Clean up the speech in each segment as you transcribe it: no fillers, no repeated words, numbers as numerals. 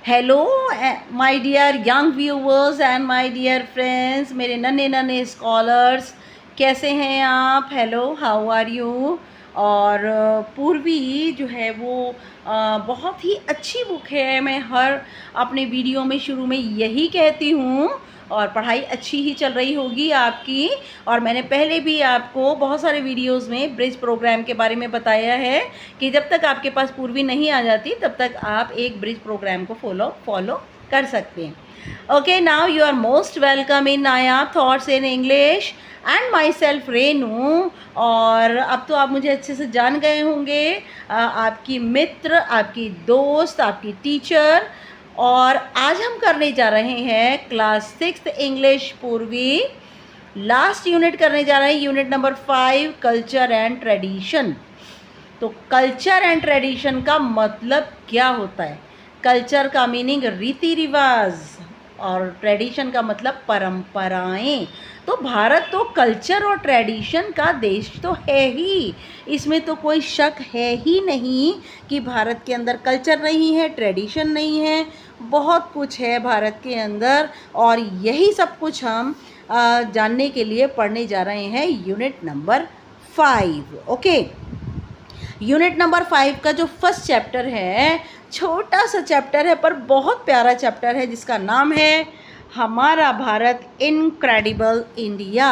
Hello my dear young viewers and my dear friends, मेरे नन्हे नन्हे स्कॉलर्स, कैसे हैं आप? Hello, how are you? और पूर्वी जो है वो बहुत ही अच्छी बुक है। मैं हर अपने वीडियो में शुरू में यही कहती हूँ। और पढ़ाई अच्छी ही चल रही होगी आपकी। और मैंने पहले भी आपको बहुत सारे वीडियोस में ब्रिज प्रोग्राम के बारे में बताया है कि जब तक आपके पास पूर्वी नहीं आ जाती तब तक आप एक ब्रिज प्रोग्राम को फॉलो कर सकते हैं। Okay, now you are most welcome in Nayab thoughts in English and myself Renu. और अब तो आप मुझे अच्छे से जान गए होंगे, आपकी मित्र, आपकी दोस्त, आपकी टीचर। और आज हम करने जा रहे हैं क्लास 6 इंग्लिश पूर्वी। लास्ट यूनिट करने जा रहे हैं, unit number 5, culture and tradition. तो कल्चर एंड ट्रेडिशन का मतलब क्या होता है? कल्चर का मीनिंग रीति रिवाज और ट्रेडिशन का मतलब परंपराएं। तो भारत तो कल्चर और ट्रेडिशन का देश तो है ही, इसमें तो कोई शक है ही नहीं कि भारत के अंदर कल्चर नहीं है, ट्रेडिशन नहीं है। बहुत कुछ है भारत के अंदर, और यही सब कुछ हम जानने के लिए पढ़ने जा रहे हैं unit number 5। Okay, unit number 5 का जो फर्स्ट चैप्टर है, छोटा सा चैप्टर है पर बहुत प्यारा चैप्टर है, जिसका नाम है हमारा भारत इनक्रेडिबल इंडिया।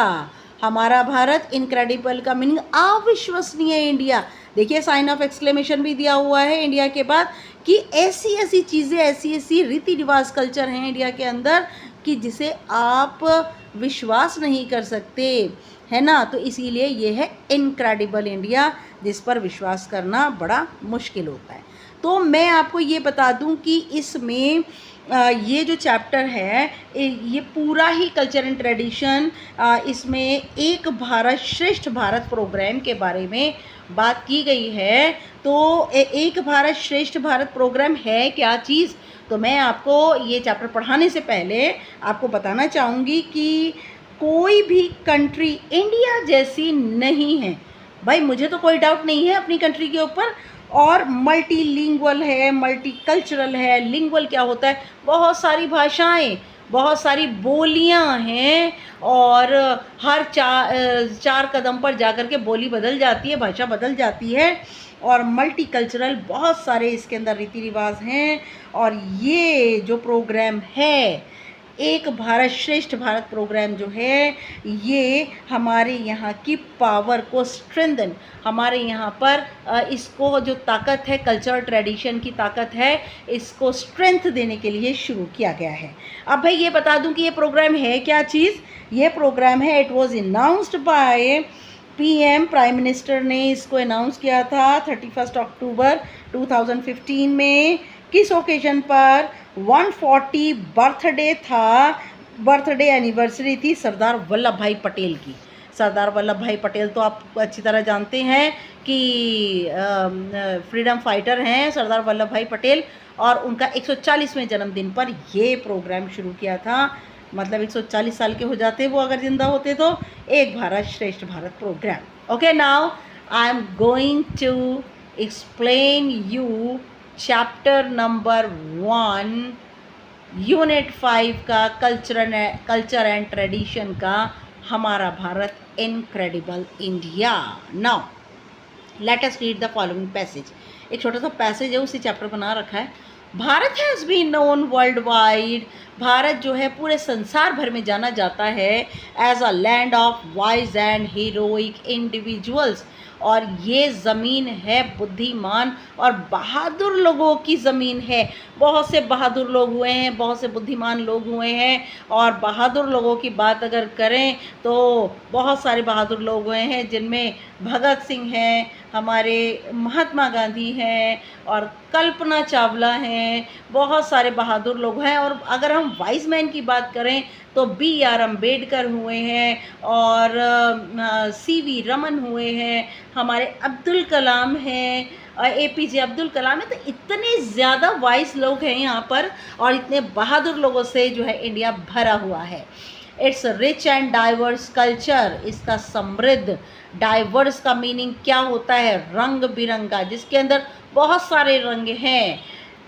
हमारा भारत इनक्रेडिबल का मीनिंग अविश्वसनीय इंडिया। देखिए, साइन ऑफ एक्सक्लेमेशन भी दिया हुआ है इंडिया के बाद, कि ऐसी ऐसी चीज़ें, ऐसी ऐसी रीति रिवाज, कल्चर हैं इंडिया के अंदर कि जिसे आप विश्वास नहीं कर सकते, है ना। तो इसीलिए ये है इनक्रेडिबल इंडिया, जिस पर विश्वास करना बड़ा मुश्किल होता है। तो मैं आपको ये बता दूं कि इसमें ये जो चैप्टर है, ये पूरा ही कल्चर एंड ट्रेडिशन, इसमें एक भारत श्रेष्ठ भारत प्रोग्राम के बारे में बात की गई है। तो एक भारत श्रेष्ठ भारत प्रोग्राम है क्या चीज़? तो मैं आपको ये चैप्टर पढ़ाने से पहले आपको बताना चाहूँगी कि कोई भी कंट्री इंडिया जैसी नहीं है। भाई, मुझे तो कोई डाउट नहीं है अपनी कंट्री के ऊपर। और मल्टीलिंगुअल है, मल्टीकल्चरल है। लिंगुअल क्या होता है? बहुत सारी भाषाएं, बहुत सारी बोलियां हैं, और हर चार कदम पर जाकर के बोली बदल जाती है, भाषा बदल जाती है। और मल्टीकल्चरल, बहुत सारे इसके अंदर रीति रिवाज हैं। और ये जो प्रोग्राम है, एक भारत श्रेष्ठ भारत प्रोग्राम जो है, ये हमारे यहाँ की पावर को स्ट्रेंथन, हमारे यहाँ पर इसको जो ताकत है, कल्चर ट्रेडिशन की ताकत है, इसको स्ट्रेंथ देने के लिए शुरू किया गया है। अब भाई ये बता दूं कि ये प्रोग्राम है क्या चीज़। ये प्रोग्राम है, it was announced by PM, prime minister ने इसको अनाउंस किया था 31 अक्टूबर 2015 में। किस ओकेजन पर? 140 बर्थडे था, बर्थडे एनिवर्सरी थी सरदार वल्लभ भाई पटेल की। सरदार वल्लभ भाई पटेल तो आप अच्छी तरह जानते हैं कि फ्रीडम फाइटर हैं सरदार वल्लभ भाई पटेल, और उनका 140वें जन्मदिन पर ये प्रोग्राम शुरू किया था। मतलब 140 साल के हो जाते वो अगर ज़िंदा होते तो। Ek Bharat Shreshtha Bharat program. Okay, now I am going to explain you chapter number 1, unit 5 का कल्चर एंड ट्रेडिशन का हमारा Bharat incredible India. Now let us read the following passage. एक छोटा सा पैसेज है, उसी चैप्टर बना रखा है। Bharat has been known world wide. Bharat जो है पूरे संसार भर में जाना जाता है as a land of wise and heroic individuals. और ये ज़मीन है बुद्धिमान और बहादुर लोगों की ज़मीन है। बहुत से बहादुर लोग हुए हैं, बहुत से बुद्धिमान लोग हुए हैं। और बहादुर लोगों की बात अगर करें तो बहुत सारे बहादुर लोग हुए हैं, जिनमें भगत सिंह हैं, हमारे महात्मा गांधी हैं, और कल्पना चावला हैं। बहुत सारे बहादुर लोग हैं। और अगर हम वाइज मैन की बात करें तो BR अम्बेडकर हुए हैं, और CV रमन हुए हैं, हमारे अब्दुल कलाम हैं, APJ अब्दुल कलाम है। तो इतने ज़्यादा वाइज लोग हैं यहाँ पर, और इतने बहादुर लोगों से जो है इंडिया भरा हुआ है। It's rich and diverse culture, इसका समृद्ध। डाइवर्स का मीनिंग क्या होता है? रंग बिरंगा, जिसके अंदर बहुत सारे रंग हैं।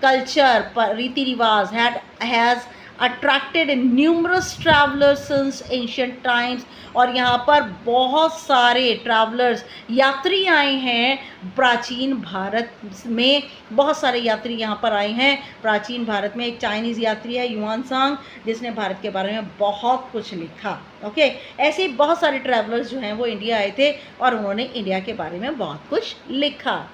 culture, रीति रिवाज has attracted numerous travelers since ancient times. और यहाँ पर बहुत सारे ट्रैवलर्स यात्री आए हैं प्राचीन भारत में, बहुत सारे यात्री यहाँ पर आए हैं प्राचीन भारत में। एक चाइनीज़ यात्री है ह्यूआनसांग, जिसने भारत के बारे में बहुत कुछ लिखा। ओके, ऐसे ही बहुत सारे ट्रैवलर्स जो हैं वो इंडिया आए थे और उन्होंने इंडिया के बारे में बहुत कुछ लिखा।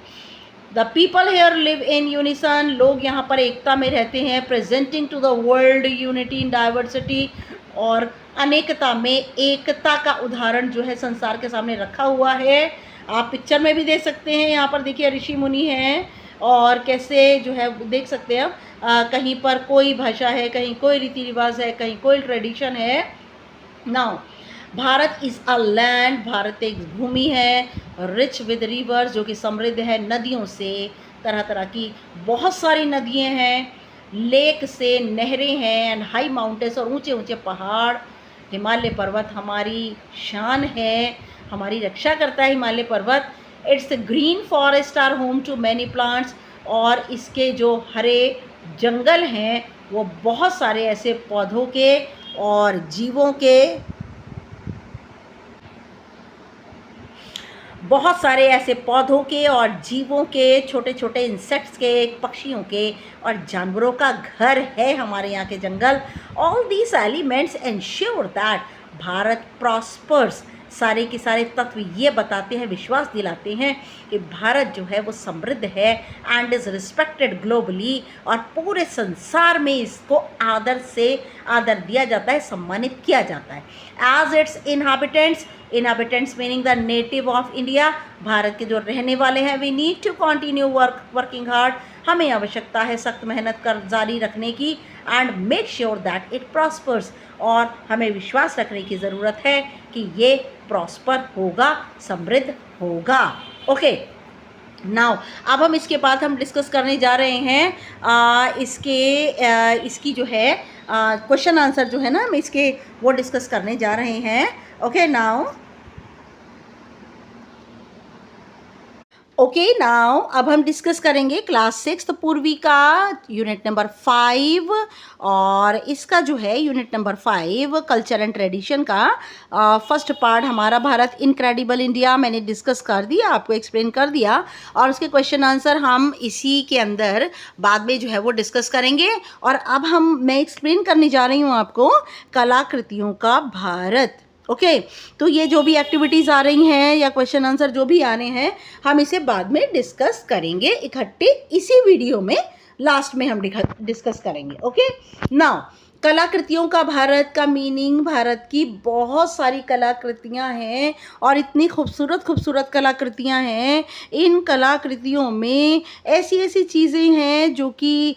The people here live in unison, लोग यहाँ पर एकता में रहते हैं। Presenting to the world unity in diversity, और अनेकता में एकता का उदाहरण जो है संसार के सामने रखा हुआ है। आप पिक्चर में भी देख सकते हैं, यहाँ पर देखिए ऋषि मुनि हैं और कैसे जो है देख सकते हैं आप, कहीं पर कोई भाषा है, कहीं कोई रीति रिवाज है, कहीं कोई ट्रेडिशन है। Now Bharat is a land, Bharat एक भूमि है, रिच विद रिवर्स, जो कि समृद्ध है नदियों से, तरह तरह की बहुत सारी नदियाँ हैं, लेक से नहरें हैं, एंड हाई माउंटेन्स, और ऊंचे ऊंचे पहाड़। हिमालय पर्वत हमारी शान है, हमारी रक्षा करता है हिमालय पर्वत। Its green forest are home to many plants, और इसके जो हरे जंगल हैं वो बहुत सारे ऐसे पौधों के और जीवों के, बहुत सारे ऐसे पौधों के और जीवों के, छोटे छोटे इंसेक्ट्स के, पक्षियों के और जानवरों का घर है हमारे यहाँ के जंगल। All these elements ensure that Bharat prospers, सारे के सारे तत्व ये बताते हैं, विश्वास दिलाते हैं कि भारत जो है वो समृद्ध है एंड इज़ रिस्पेक्टेड ग्लोबली, और पूरे संसार में इसको आदर दिया जाता है, सम्मानित किया जाता है। As its inhabitants meaning the native of India, Bharat के जो रहने वाले हैं, we need to continue working hard, हमें आवश्यकता है सख्त मेहनत कर जारी रखने की, and make sure that it prospers, और हमें विश्वास रखने की ज़रूरत है कि ये प्रॉस्पर होगा, समृद्ध होगा। ओके, नाउ अब हम इसके बाद हम डिस्कस करने जा रहे हैं इसकी जो है क्वेश्चन आंसर जो है ना, हम इसके वो डिस्कस करने जा रहे हैं। ओके नाउ अब हम डिस्कस करेंगे क्लास 6 पूर्वी का यूनिट नंबर 5, और इसका जो है unit number 5 culture and tradition का फर्स्ट पार्ट हमारा भारत इनक्रेडिबल इंडिया मैंने डिस्कस कर दिया, आपको एक्सप्लेन कर दिया, और उसके क्वेश्चन आंसर हम इसी के अंदर बाद में जो है वो डिस्कस करेंगे। और अब मैं एक्सप्लेन करने जा रही हूँ आपको कलाकृतियों का भारत। ओके, तो ये जो भी एक्टिविटीज़ आ रही हैं या क्वेश्चन आंसर जो भी आने हैं, हम इसे बाद में डिस्कस करेंगे इकट्ठे, इसी वीडियो में लास्ट में हम डिस्कस करेंगे। ओके, नाउ कलाकृतियों का भारत का मीनिंग, भारत की बहुत सारी कलाकृतियाँ हैं और इतनी खूबसूरत कलाकृतियाँ हैं। इन कलाकृतियों में ऐसी ऐसी चीज़ें हैं जो कि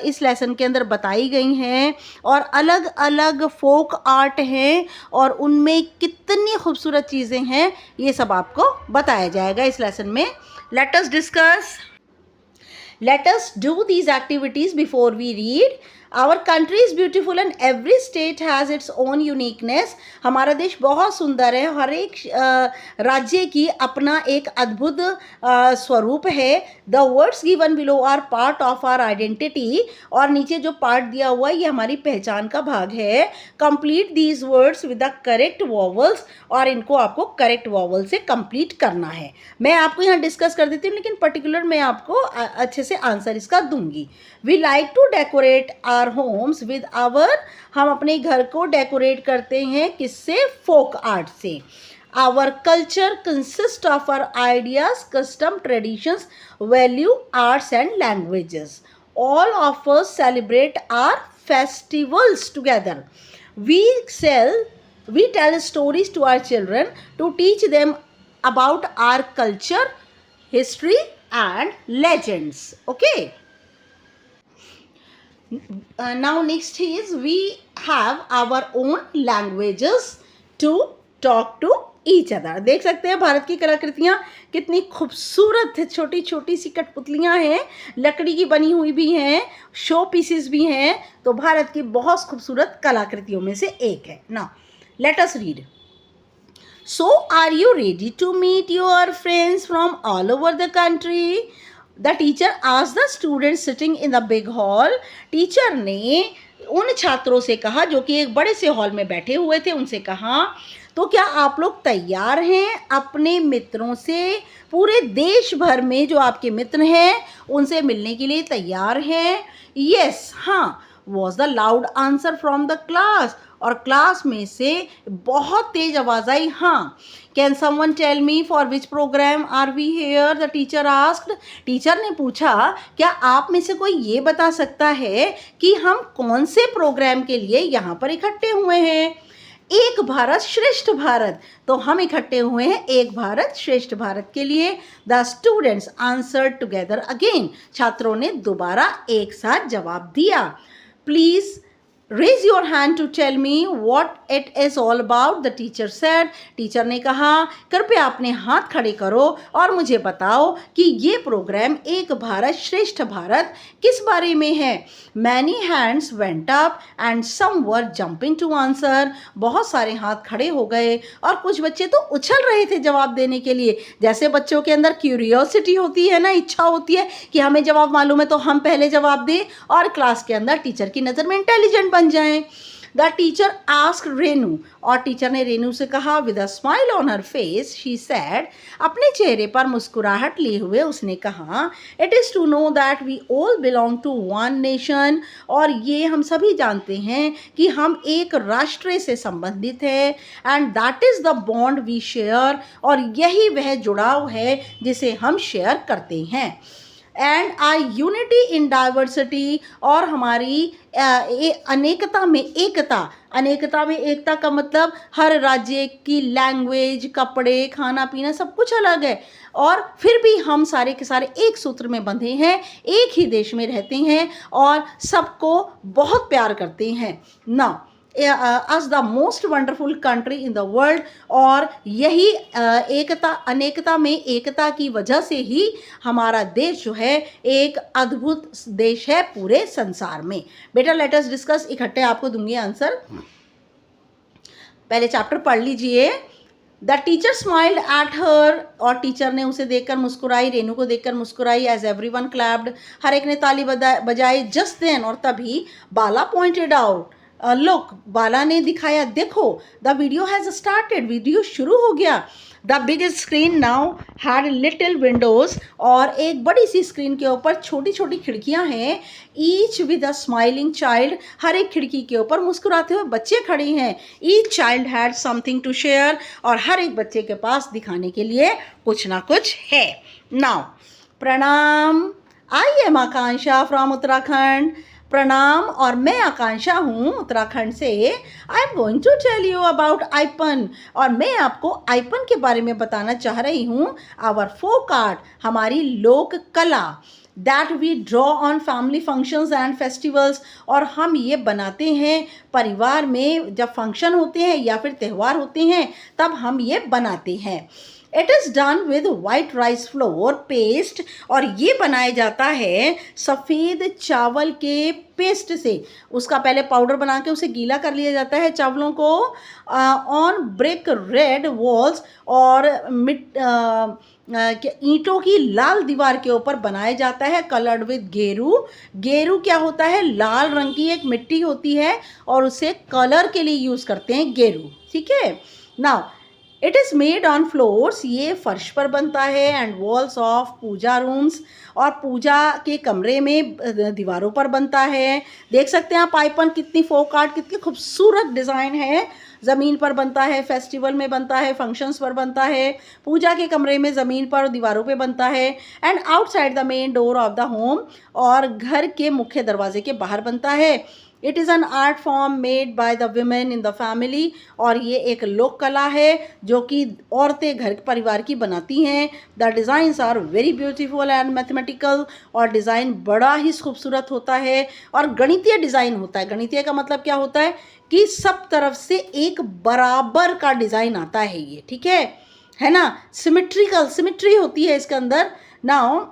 इस लेसन के अंदर बताई गई हैं, और अलग अलग फोक आर्ट हैं और उनमें कितनी खूबसूरत चीज़ें हैं, ये सब आपको बताया जाएगा इस लेसन में। Let us do these activities before we read. Our country is beautiful and every state has its own uniqueness. हमारा देश बहुत सुंदर है, हर एक राज्य की अपना एक अद्भुत स्वरूप है। The words given below are part of our identity, और नीचे जो पार्ट दिया हुआ है ये हमारी पहचान का भाग है। Complete these words with the correct vowels, और इनको आपको करेक्ट वॉवल से कंप्लीट करना है। मैं आपको यहाँ डिस्कस कर देती हूँ, लेकिन पर्टिकुलर मैं आपको अच्छे से आंसर इसका दूंगी। We like to decorate our homes with हम अपने घर को डेकोरेट करते हैं किससे? फोक आर्ट से। Our culture consists of our ideas, custom, traditions, value, arts and languages. All of us celebrate our festivals together. We tell stories to our children to teach them about our culture, history and legends. Okay. Now next is we have our own languages to talk to each other. देख सकते हैं भारत की कलाकृतियाँ कितनी खूबसूरत है, छोटी छोटी सी कठपुतलियाँ हैं, लकड़ी की बनी हुई भी हैं, शो पीसेस भी हैं, तो भारत की बहुत खूबसूरत कलाकृतियों में से एक है। Now let us read. So are you ready to meet your friends from all over the country? The teacher asked the student sitting in the big hall, teacher ने उन छात्रों से कहा जो कि एक बड़े से हॉल में बैठे हुए थे, उनसे कहा तो क्या आप लोग तैयार हैं अपने मित्रों से, पूरे देश भर में जो आपके मित्र हैं उनसे मिलने के लिए तैयार हैं? यस, हाँ, was the loud answer from the class, और क्लास में से बहुत तेज आवाज़ आई, हाँ। Can someone tell me for which program are we here, the teacher asked, teacher ने पूछा क्या आप में से कोई ये बता सकता है कि हम कौन से प्रोग्राम के लिए यहाँ पर इकट्ठे हुए हैं? एक भारत श्रेष्ठ भारत, तो हम इकट्ठे हुए हैं एक भारत श्रेष्ठ भारत के लिए। The students answer together again, छात्रों ने दोबारा एक साथ जवाब दिया। Please raise your hand to tell me what it is all about, the teacher said, teacher ने कहा कृपया अपने हाथ खड़े करो और मुझे बताओ कि ये प्रोग्राम एक भारत श्रेष्ठ भारत किस बारे में है। Many hands went up and some were jumping to answer, बहुत सारे हाथ खड़े हो गए और कुछ बच्चे तो उछल रहे थे जवाब देने के लिए। जैसे बच्चों के अंदर क्यूरियोसिटी होती है ना, इच्छा होती है कि हमें जवाब मालूम है तो हम पहले जवाब दें और क्लास के अंदर टीचर की नज़र में इंटेलिजेंट बन जाएं। द टीचर आस्क्ड रेनू, और टीचर ने रेनू से कहा with a smile on her face, she said, अपने चेहरे पर मुस्कुराहट लिए हुए उसने कहा it is to know that we all belong to one nation, और ये हम सभी जानते हैं कि हम एक राष्ट्र से संबंधित हैं, and that is the bond we share, और यही वह जुड़ाव है जिसे हम शेयर करते हैं। And I unity in diversity, और हमारी अनेकता में एकता, अनेकता में एकता का मतलब हर राज्य की लैंग्वेज, कपड़े, खाना पीना सब कुछ अलग है, और फिर भी हम सारे के सारे एक सूत्र में बंधे हैं, एक ही देश में रहते हैं और सबको बहुत प्यार करते हैं ना, as the most wonderful country in the world, और यही एकता अनेकता में एकता की वजह से ही हमारा देश जो है एक अद्भुत देश है पूरे संसार में। बेटा लेट अस डिस्कस, इकट्ठे आपको दूंगी आंसर, पहले चैप्टर पढ़ लीजिए। The teacher smiled at her, और टीचर ने उसे देखकर मुस्कुराई, रेनू को देखकर मुस्कुराई। एज एवरीवन क्लैप्ड, हर एक ने ताली बजाई। जस्ट देन, और तभी बाला पॉइंटेड आउट, लुक, बाला ने दिखाया, देखो, the video has started, video शुरू हो गया। The big screen now had little Windows, और एक बड़ी सी स्क्रीन के ऊपर छोटी छोटी खिड़कियां हैं। Each with a smiling child, हर एक खिड़की के ऊपर मुस्कुराते हुए बच्चे खड़े हैं। Each child had something to share, और हर एक बच्चे के पास दिखाने के लिए कुछ ना कुछ है। नाउ प्रणाम, I am Akanksha from Uttarakhand, प्रणाम, और मैं आकांक्षा हूँ उत्तराखंड से। I am going to tell you about Aipan, और मैं आपको आईपन के बारे में बताना चाह रही हूँ। आवर फोक आर्ट, हमारी लोक कला, that we draw on family functions and festivals, और हम ये बनाते हैं परिवार में जब फंक्शन होते हैं या फिर त्यौहार होते हैं तब हम ये बनाते हैं। It is done with white rice flour paste, और ये बनाया जाता है सफ़ेद चावल के पेस्ट से। उसका पहले पाउडर बना के उसे गीला कर लिया जाता है चावलों को। ऑन ब्रिक रेड वॉल्स, और ईंटों की लाल दीवार के ऊपर बनाया जाता है। कलर्ड विद गेरू, गेरू क्या होता है, लाल रंग की एक मिट्टी होती है और उसे कलर के लिए यूज़ करते हैं गेरू, ठीक है। Now it is made on floors, ये फर्श पर बनता है। And walls of puja rooms, और पूजा के कमरे में दीवारों पर बनता है। देख सकते हैं आप आईपन, कितनी फोक आर्ट, कितनी खूबसूरत डिज़ाइन है। ज़मीन पर बनता है, फेस्टिवल में बनता है, फंक्शंस पर बनता है, पूजा के कमरे में ज़मीन पर और दीवारों पे बनता है। And outside the main door of the home, और घर के मुख्य दरवाजे के बाहर बनता है। It is an art form made by the women in the family, और ये एक लोक कला है जो कि औरतें घर परिवार की बनाती हैं। The designs are very beautiful and mathematical, और डिज़ाइन बड़ा ही खूबसूरत होता है और गणितीय डिज़ाइन होता है। गणितीय का मतलब क्या होता है कि सब तरफ से एक बराबर का डिज़ाइन आता है ये, ठीक है ना, सिमेट्रिकल, सिमेट्री होती है इसके अंदर। Now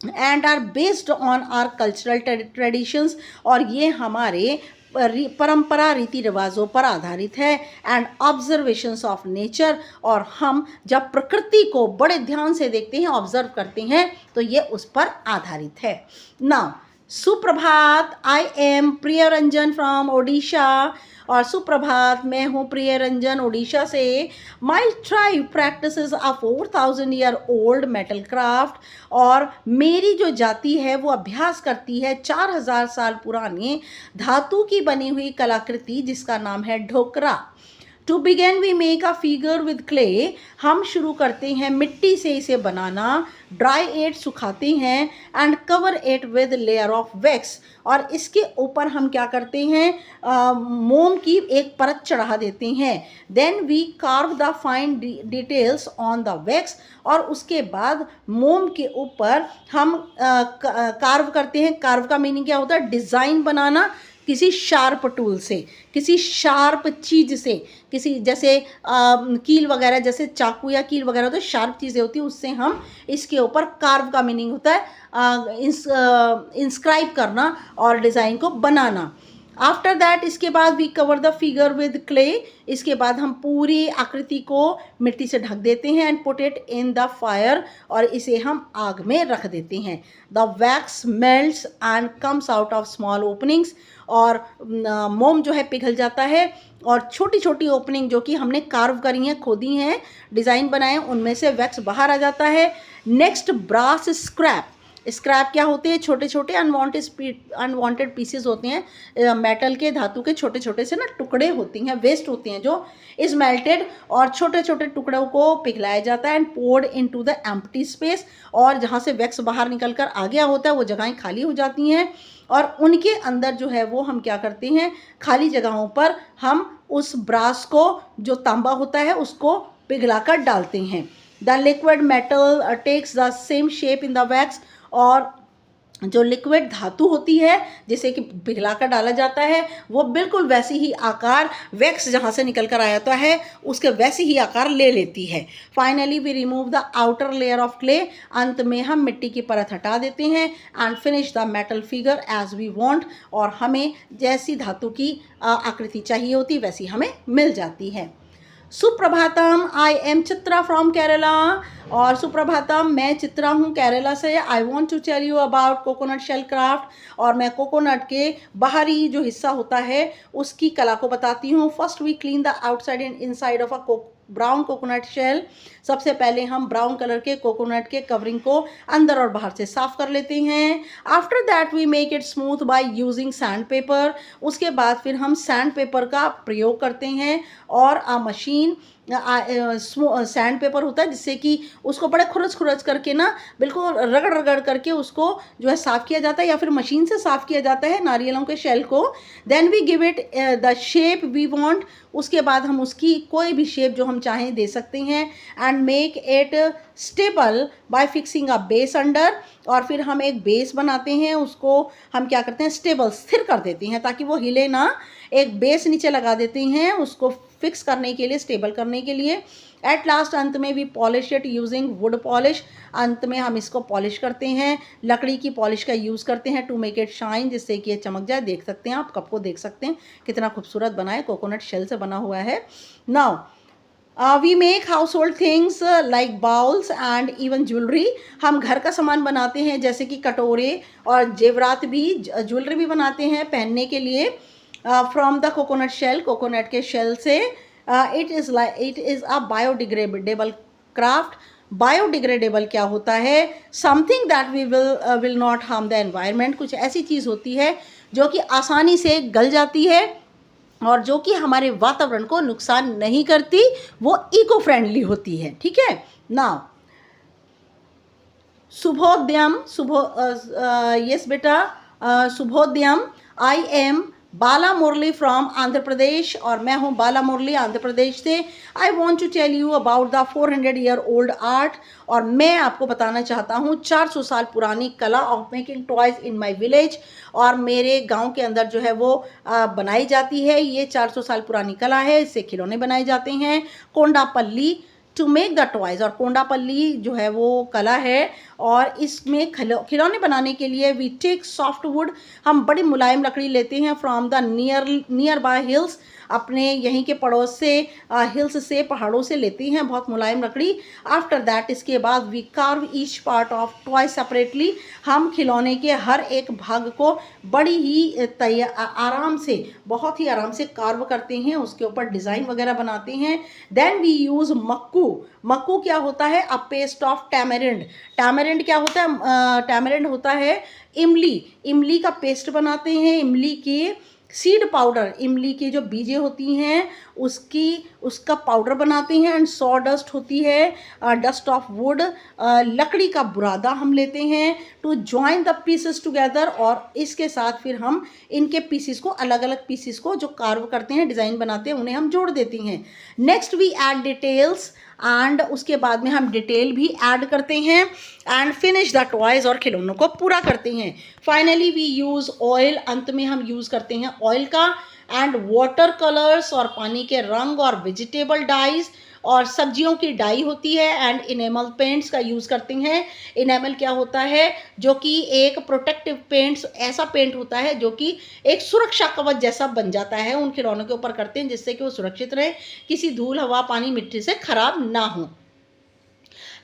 and are based on our cultural traditions, और ये हमारे परंपरा रीति रिवाजों पर आधारित है, एंड ऑब्जर्वेशंस ऑफ नेचर, और हम जब प्रकृति को बड़े ध्यान से देखते हैं, ऑब्जर्व करते हैं, तो ये उस पर आधारित है। नाउ सुप्रभात, I am Priyaranjan from Odisha, और सुप्रभात, मैं हूँ प्रियरंजन ओडिशा से। माई ट्राइब प्रैक्टिसेस अ 4000 ईयर ओल्ड मेटल क्राफ्ट, और मेरी जो जाति है वो अभ्यास करती है 4000 साल पुरानी धातु की बनी हुई कलाकृति जिसका नाम है Dhokra. To begin we make a figure with clay, हम शुरू करते हैं मिट्टी से इसे बनाना, ड्राई इट, सुखाते हैं, and cover it with layer of wax, और इसके ऊपर हम क्या करते हैं, मोम की एक परत चढ़ा देते हैं। Then we carve the fine details on the wax, और उसके बाद मोम के ऊपर हम कार्व करते हैं। कार्व का मीनिंग क्या होता है, डिज़ाइन बनाना किसी शार्प टूल से, किसी शार्प चीज़ से, किसी जैसे कील वगैरह, जैसे चाकू या कील वगैरह होते हैं, शार्प चीज़ें होती हैं, उससे हम इसके ऊपर, कार्व का मीनिंग होता है इंस्क्राइब करना और डिज़ाइन को बनाना। आफ्टर दैट, इसके बाद we cover the figure with clay, इसके बाद हम पूरी आकृति को मिट्टी से ढक देते हैं, and put it in the fire, और इसे हम आग में रख देते हैं। The wax melts and comes out of small openings, और मोम जो है पिघल जाता है, और छोटी छोटी ओपनिंग जो कि हमने कार्व करी हैं, खोदी हैं, डिज़ाइन बनाए, उनमें से वैक्स बाहर आ जाता है। Next, brass scrap. स्क्रैप क्या होते हैं, छोटे छोटे अनवांटेड पीसेस होते हैं मेटल के, धातु के छोटे छोटे से ना टुकड़े होते हैं, वेस्ट होते हैं, जो इज मेल्टेड, और छोटे छोटे टुकड़ों को पिघलाया जाता है, and poured into the empty space, और जहाँ से वैक्स बाहर निकल कर आ गया होता है वो जगहें खाली हो जाती हैं, और उनके अंदर जो है वो हम क्या करते हैं, खाली जगहों पर हम उस ब्रास को, जो तांबा होता है, उसको पिघलाकर डालते हैं। The liquid metal takes the same shape in the wax, और जो लिक्विड धातु होती है जिसे कि पिघला कर डाला जाता है, वो बिल्कुल वैसी ही आकार, वैक्स जहाँ से निकल कर आया है उसके वैसी ही आकार ले लेती है। Finally we remove the outer layer of clay, अंत में हम मिट्टी की परत हटा देते हैं, and finish the metal figure as we want, और हमें जैसी धातु की आकृति चाहिए होती वैसी हमें मिल जाती है। सुप्रभातम, I am Chitra from Kerala, और सुप्रभातम, मैं चित्रा हूँ केरला से। I want to tell you about coconut shell craft, और मैं कोकोनट के बाहरी जो हिस्सा होता है उसकी कला को बताती हूँ। First we clean the outside and inside of a brown coconut shell, सबसे पहले हम ब्राउन कलर के कोकोनट के कवरिंग को अंदर और बाहर से साफ कर लेते हैं। After that we make it smooth by using sandpaper, उसके बाद फिर हम सैंड पेपर का प्रयोग करते हैं, और अ मशीन सैंड पेपर होता है जिससे कि उसको बड़े खुरच करके ना, बिल्कुल रगड़ रगड़ करके उसको जो है साफ़ किया जाता है, या फिर मशीन से साफ़ किया जाता है नारियलों के शेल को। Then we give it the shape we want, उसके बाद हम उसकी कोई भी शेप जो हम चाहें दे सकते हैं, and make it stable bye fixing a base under, और फिर हम एक बेस बनाते हैं, उसको हम क्या करते हैं, स्टेबल, स्थिर कर देते हैं ताकि वो हिले ना। एक बेस नीचे लगा देते हैं उसको फिक्स करने के लिए, स्टेबल करने के लिए। एट लास्ट, अंत में भी polish it using would polish, अंत में हम इसको पॉलिश करते हैं, लकड़ी की पॉलिश का यूज़ करते हैं टू मेक इट शाइन, जिससे कि ये चमक जाए। देख सकते हैं आप, कप को देख सकते हैं कितना खूबसूरत बना है, कोकोनट शेल से बना हुआ है। Now we make household things like bowls and even jewellery, हम घर का सामान बनाते हैं जैसे कि कटोरे और जेवरात भी, ज्वेलरी भी बनाते हैं पहनने के लिए from the coconut shell, coconut के शेल से। It is a biodegradable craft. Biodegradable क्या होता है, something that we will not harm the environment, कुछ ऐसी चीज़ होती है जो कि आसानी से गल जाती है और जो कि हमारे वातावरण को नुकसान नहीं करती, वो इको फ्रेंडली होती है। ठीक है। नाउ शुभोदयम, यस बेटा, शुभोदयम, I am Bala Murali from Andhra Pradesh, और मैं हूँ बाला मुरली आंध्र प्रदेश से। I want to tell you about the 400 year old art, और मैं आपको बताना चाहता हूँ 400 साल पुरानी कला of making toys in my village, और मेरे गांव के अंदर जो है वो बनाई जाती है। ये 400 साल पुरानी कला है, इससे खिलौने बनाए जाते हैं। Kondapalli to make the toys, और कोंडापल्ली जो है वो कला है, और इसमें खिलौने बनाने के लिए वी टेक सॉफ्ट वुड, हम बड़ी मुलायम लकड़ी लेते हैं from the near by hills, अपने यहीं के पड़ोस से हिल्स से, पहाड़ों से लेते हैं बहुत मुलायम लकड़ी। आफ्टर दैट, इसके बाद we carve each part of toy separately, हम खिलौने के हर एक भाग को बड़ी ही आराम से, बहुत ही आराम से कार्व करते हैं, उसके ऊपर डिज़ाइन वगैरह बनाते हैं। Then we use makku. मक्कू क्या होता है? A paste of tamarind. Tamarind क्या होता है? टैमरिंड होता है इमली, इमली का पेस्ट बनाते हैं, इमली के सीड पाउडर, इमली की जो बीजें होती हैं उसका पाउडर बनाते हैं। एंड सॉ डस्ट होती है, डस्ट ऑफ वुड, लकड़ी का बुरादा हम लेते हैं to join the pieces together, और इसके साथ फिर हम इनके पीसेस को, अलग अलग पीसेस को जो कार्व करते हैं, डिज़ाइन बनाते हैं, उन्हें हम जोड़ देते हैं। Next we add details, and उसके बाद में हम डिटेल भी ऐड करते हैं, एंड फिनिश द टॉयज़, और खिलौनों को पूरा करते हैं। फाइनली वी यूज़ ऑयल, अंत में हम यूज़ करते हैं ऑयल का, एंड वाटर कलर्स, और पानी के रंग, और वेजिटेबल डाइज, और सब्जियों की डाई होती है, एंड इनेमल पेंट्स का यूज़ करते हैं। इनेमल क्या होता है? जो कि एक प्रोटेक्टिव पेंट्स, ऐसा पेंट होता है जो कि एक सुरक्षा कवच जैसा बन जाता है, उन खिलौनों के ऊपर करते हैं जिससे कि वो सुरक्षित रहे, किसी धूल, हवा, पानी, मिट्टी से खराब ना हो।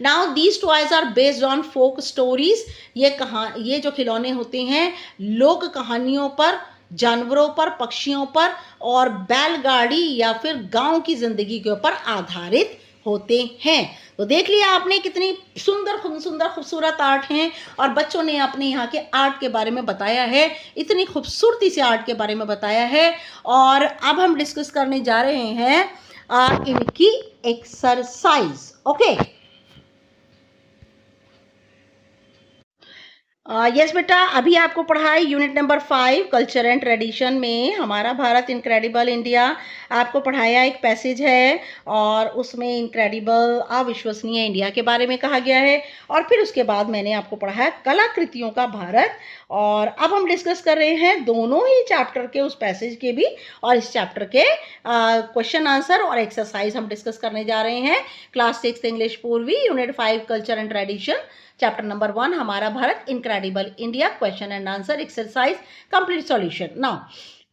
Now these toys are based on folk stories, ये जो खिलौने होते हैं लोक कहानियों पर, जानवरों पर, पक्षियों पर, और बैलगाड़ी या फिर गांव की जिंदगी के ऊपर आधारित होते हैं। तो देख लिया आपने कितनी सुंदर खूबसूरत आर्ट हैं, और बच्चों ने अपने यहाँ के आर्ट के बारे में बताया है, इतनी खूबसूरती से आर्ट के बारे में बताया है। और अब हम डिस्कस करने जा रहे हैं इनकी एक्सरसाइज। ओके, यस बेटा, अभी आपको पढ़ाई unit number 5 culture and tradition में हमारा भारत इनक्रेडिबल इंडिया, आपको पढ़ाया एक पैसेज है, और उसमें इनक्रेडिबल अविश्वसनीय इंडिया के बारे में कहा गया है, और फिर उसके बाद मैंने आपको पढ़ाया कलाकृतियों का भारत। और अब हम डिस्कस कर रहे हैं दोनों ही चैप्टर के, उस पैसेज के भी और इस चैप्टर के क्वेश्चन आंसर और एक्सरसाइज हम डिस्कस करने जा रहे हैं। Class 6 English Poorvi, unit 5 culture and tradition, chapter number 1 हमारा Bharat incredible India, question and answer exercise, complete solution. Now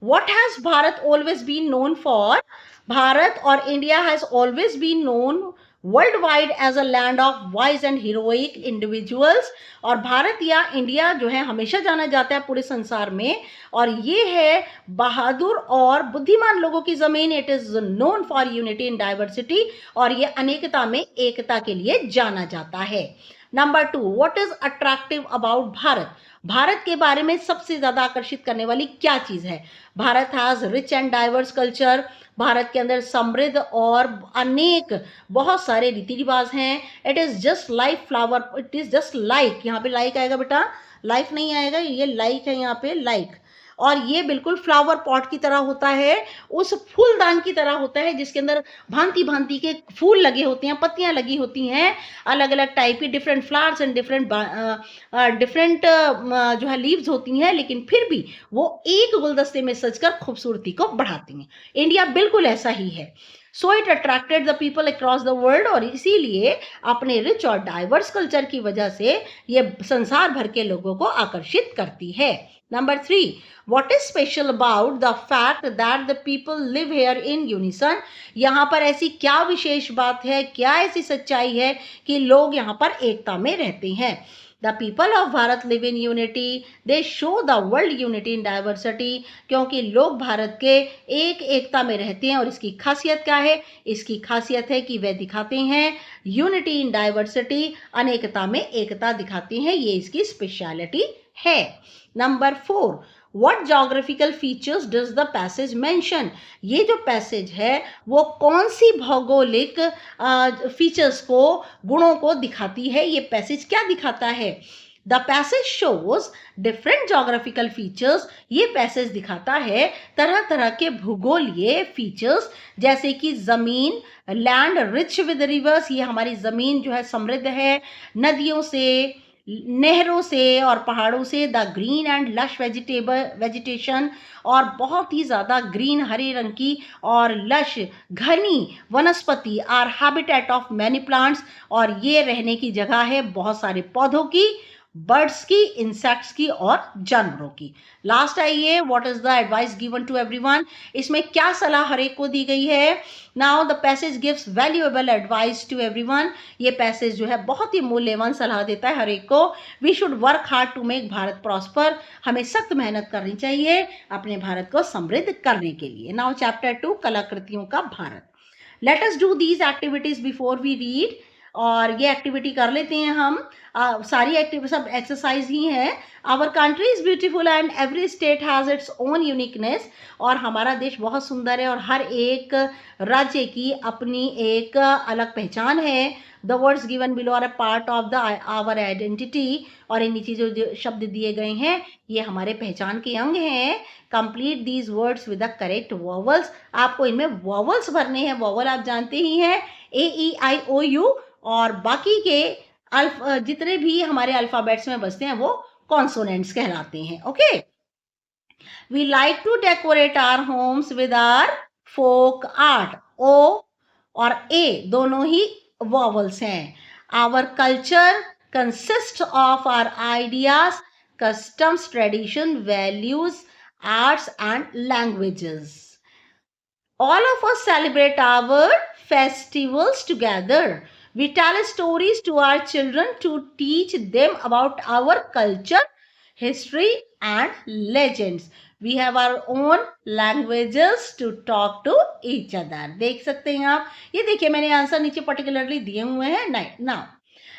what has Bharat always been known for? Bharat और India has always been known world wide as a land of wise and heroic individuals, और भारत या India जो है हमेशा जाना जाता है पूरे संसार में, और ये है बहादुर और बुद्धिमान लोगों की जमीन। It is known for unity in diversity, और ये अनेकता में एकता के लिए जाना जाता है। Number 2, what is attractive about Bharat? Bharat के बारे में सबसे ज्यादा आकर्षित करने वाली क्या चीज है? Bharat has rich and diverse culture, Bharat के अंदर समृद्ध और अनेक बहुत सारे रीति रिवाज हैं। It is just like flower, it is just like, यहाँ पे लाइक आएगा बेटा, लाइफ नहीं आएगा, ये लाइक है यहाँ पे, लाइक, और ये बिल्कुल फ्लावर पॉट की तरह होता है, उस फूलदान की तरह होता है जिसके अंदर भांति भांति के फूल लगे होते हैं, पत्तियां लगी होती हैं, अलग अलग टाइप की डिफरेंट फ्लावर्स एंड डिफरेंट जो है लीव्स होती हैं, लेकिन फिर भी वो एक गुलदस्ते में सजकर खूबसूरती को बढ़ाती हैं। इंडिया बिल्कुल ऐसा ही है। So it attracted the people across the world, और इसीलिए अपने रिच और डाइवर्स कल्चर की वजह से ये संसार भर के लोगों को आकर्षित करती है। Number 3, what is special about the fact that the people live here in unison? यहाँ पर ऐसी क्या विशेष बात है, क्या ऐसी सच्चाई है कि लोग यहाँ पर एकता में रहते हैं? The people of Bharat live in unity. They show the world unity in diversity. क्योंकि लोग भारत के एकता में रहते हैं, और इसकी खासियत क्या है? इसकी खासियत है कि वे दिखाते हैं यूनिटी इन डाइवर्सिटी, अनेकता में एकता दिखाते हैं, ये इसकी स्पेशलिटी है। Number 4, What geographical features does the passage mention? ये जो पैसेज है वो कौन सी भौगोलिक फीचर्स को, गुणों को दिखाती है? ये पैसेज क्या दिखाता है? The passage shows different geographical features. ये पैसेज दिखाता है तरह तरह के भूगोलीय फीचर्स, जैसे कि जमीन, लैंड रिच विद रिवर्स, ये हमारी जमीन जो है समृद्ध है नदियों से, नहरों से और पहाड़ों से, the green and lush vegetation, और बहुत ही ज़्यादा ग्रीन हरे रंग की और लश घनी वनस्पति are habitat of many plants, और ये रहने की जगह है बहुत सारे पौधों की, बर्ड्स की, इंसेक्ट्स की और जानवरों की। लास्ट आइए, what is the advice given to everyone, इसमें क्या सलाह हर एक को दी गई है। Now the passage gives valuable advice to everyone, ये पैसेज जो है बहुत ही मूल्यवान सलाह देता है हर एक को। We should work hard to make Bharat prosper, हमें सख्त मेहनत करनी चाहिए अपने भारत को समृद्ध करने के लिए। नाउ चैप्टर 2, कलाकृतियों का Bharat. Let us do these activities before we read, और ये एक्टिविटी कर लेते हैं हम। सारी एक्टिविटी सब एक्सरसाइज ही है। Our country is beautiful and every state has its own uniqueness, और हमारा देश बहुत सुंदर है और हर एक राज्य की अपनी एक अलग पहचान है। The words given below are a part of the our identity, और इन नीचे जो शब्द दिए गए हैं ये हमारे पहचान के अंग हैं। Complete these words with the correct vowels, आपको इनमें वॉवल्स भरने हैं। वॉवल आप जानते ही हैं, AEIOU, और बाकी के जितने भी हमारे अल्फाबेट्स में बसते हैं वो कॉन्सोनेंट्स कहलाते हैं। Okay, we like to decorate our homes with our folk art. O और A दोनों ही वॉवल्स हैं। Our culture consist of our ideas, customs, tradition, values, arts and languages. All of us celebrate our festivals together. We tell stories to our children to teach them about our culture, history and legends. We have our own languages to talk to each other. देख सकते हैं आप, ये देखिए मैंने answer नीचे particularly दिए हुए हैं। Now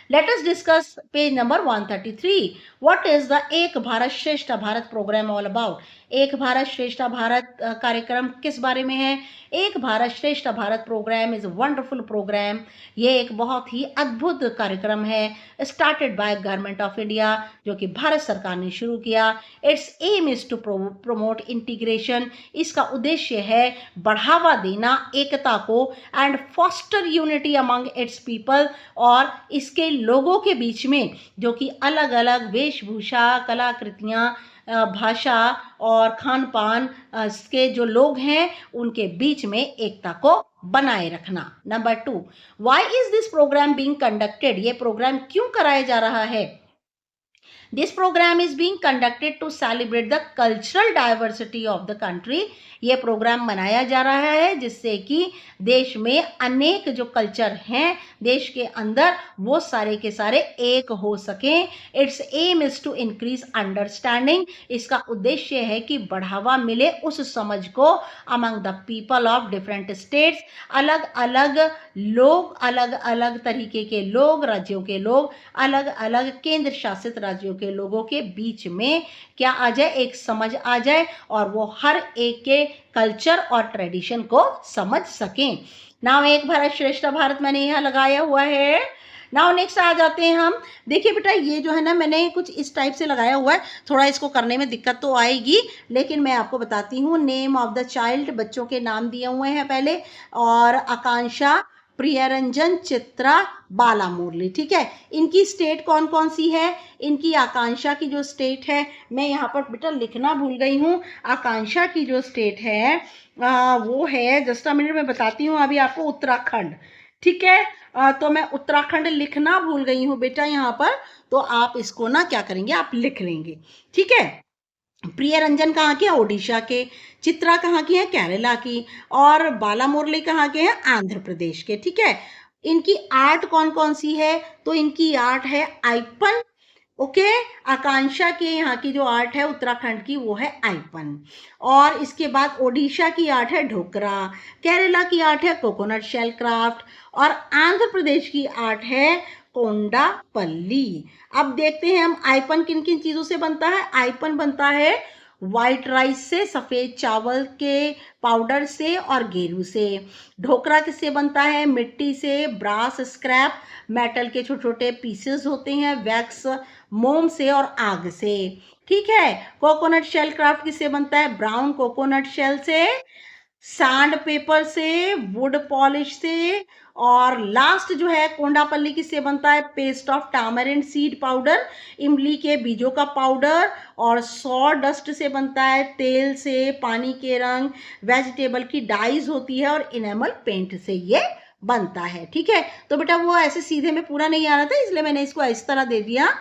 let us discuss page number 133. What is the एक Bharat Shreshtha Bharat programme all about? एक भारत श्रेष्ठ भारत कार्यक्रम किस बारे में है? Ek Bharat Shreshtha Bharat program is wonderful program, ये एक बहुत ही अद्भुत कार्यक्रम है। Started by government of India, जो कि भारत सरकार ने शुरू किया। Its aim is to promote integration, इसका उद्देश्य है बढ़ावा देना एकता को, and foster unity among its people, और इसके लोगों के बीच में जो कि अलग अलग वेशभूषा, कलाकृतियाँ, भाषा और खान पान के जो लोग हैं उनके बीच में एकता को बनाए रखना। Number 2, why is this program being conducted, ये प्रोग्राम क्यों कराया जा रहा है? This program is being conducted to celebrate the cultural diversity of the country, ये प्रोग्राम मनाया जा रहा है जिससे कि देश में अनेक जो कल्चर हैं देश के अंदर वो सारे के सारे एक हो सकें। Its aim is to increase understanding, इसका उद्देश्य है कि बढ़ावा मिले उस समझ को among the people of different states, अलग अलग लोग, अलग अलग तरीके के लोग, राज्यों के लोग, अलग अलग केंद्र शासित राज्यों के लोगों के बीच में क्या आ जाए, एक समझ आ जाए, और वो हर एक के कल्चर और ट्रेडिशन को समझ सकें। नाउ एक भारत श्रेष्ठ भारत मैंने यहाँ लगाया हुआ है। नाउ नेक्स्ट आ जाते हैं हम। देखिए बेटा ये जो है ना मैंने कुछ इस टाइप से लगाया हुआ है, थोड़ा इसको करने में दिक्कत तो आएगी लेकिन मैं आपको बताती हूँ। नेम ऑफ द चाइल्ड, बच्चों के नाम दिए हुए हैं पहले, और आकांक्षा, प्रियरंजन, चित्रा, बाला मुरली, ठीक है। इनकी स्टेट कौन कौन सी है? इनकी आकांक्षा की जो स्टेट है, मैं यहाँ पर बेटा लिखना भूल गई हूँ, आकांक्षा की जो स्टेट है वो है, जस्ट अ मिनट में बताती हूँ अभी आपको, उत्तराखंड, ठीक है। तो मैं उत्तराखंड लिखना भूल गई हूँ बेटा यहाँ पर, तो आप इसको ना क्या करेंगे, आप लिख लेंगे, ठीक है। प्रियरंजन कहाँ के हैं? ओडिशा के। चित्रा कहाँ की है? केरला की। और बाला मुरली कहाँ के हैं? आंध्र प्रदेश के, ठीक है। इनकी आर्ट कौन कौन सी है? तो इनकी आर्ट है आइपन, ओके। आकांक्षा के यहाँ की जो आर्ट है उत्तराखंड की वो है आइपन, और इसके बाद ओडिशा की आर्ट है ढोकरा, केरला की आर्ट है कोकोनट शेल क्राफ्ट, और आंध्र प्रदेश की आर्ट है कोंडापल्ली। अब देखते हैं हम आइपन किन किन चीज़ों से बनता है। आइपन बनता है वाइट राइस से, सफ़ेद चावल के पाउडर से और गेरू से। ढोकरा किससे बनता है? मिट्टी से, ब्रास स्क्रैप, मेटल के छोटे छोटे पीसेस होते हैं, वैक्स, मोम से और आग से, ठीक है। कोकोनट शेल क्राफ्ट किससे बनता है? ब्राउन कोकोनट शेल से, सैंड पेपर से, वुड पॉलिश से, और लास्ट जो है कोंडापल्ली किससे बनता है? पेस्ट ऑफ टामरिंड सीड पाउडर, इमली के बीजों का पाउडर, और सॉ डस्ट से बनता है, तेल से, पानी के रंग, वेजिटेबल की डाइज होती है, और इनेमल पेंट से ये बनता है। ठीक है, तो बेटा वो ऐसे सीधे में पूरा नहीं आ रहा था, इसलिए मैंने इसको इस तरह दे दिया।